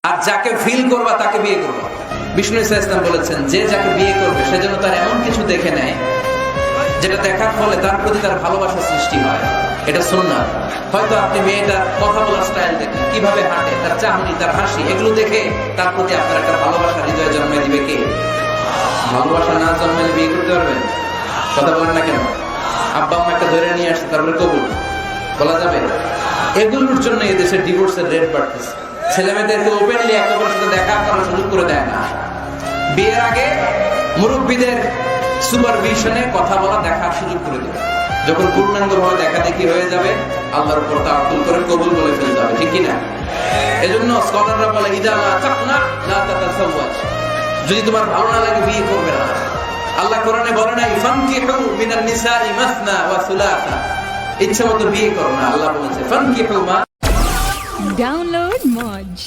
আর যাকে ফিল করবা তাকে বিয়ে করবা। বিষ্ণু ইসা ইসলাম বলেছেন, যে যাকে বিয়ে করবে সে যেন তার এমন কিছু দেখে নেয় যেটা দেখার ফলে তার প্রতি তার ভালোবাসা সৃষ্টি হয়। এটা সুন্নাত। হয়তো আপনি মেয়েটার কথা বলার স্টাইল দেখেন, কিভাবে হাঁটে, তার চাহনি, তার হাসি, এগুলো দেখে তার প্রতি আপনার একটা ভালোবাসা হৃদয়ে জন্মে দিবে কে? ভালোবাসা না জন্মালে বিয়ে করতে পারবেন? কথা বলেন না কেন? আব্বা আম্মা একটা ধরে নিয়ে আসছে, তারপরে কবুল বলা যাবে? এগুলোর জন্য এদেশের ডিভোর্সের রেট বাড়তেছে। ছেলে মেয়েদেরকে ওপেনলি একে অপরের সাথে দেখা করার সুযোগ করে দেয় না। বিয়ের আগে মুরব্বীদের সুপারভিশনে কথা বলা, দেখার সুযোগ করে দেবে। যখন পূর্ণাঙ্গভাবে দেখা দেখি হয়ে যাবে, আল্লাহর উপর তাওয়াক্কুল করে কবুল বলে ফেলতে হবে, ঠিক কি না? এজন্য স্কলাররা বলে, ইদা লা তাকনা লা তাতাসাওয়াজ, যদি তোমার ভালো না লাগে বিয়ে করবে না। আল্লাহ কোরআনে বলে নাই ফানকিহু মিনান নিসাই মাসনা ওয়া সুলাসা, ইচ্ছা মতো বিয়ে করো না। আল্লাহ বলেছে ফানকিহু মা। Download Moj.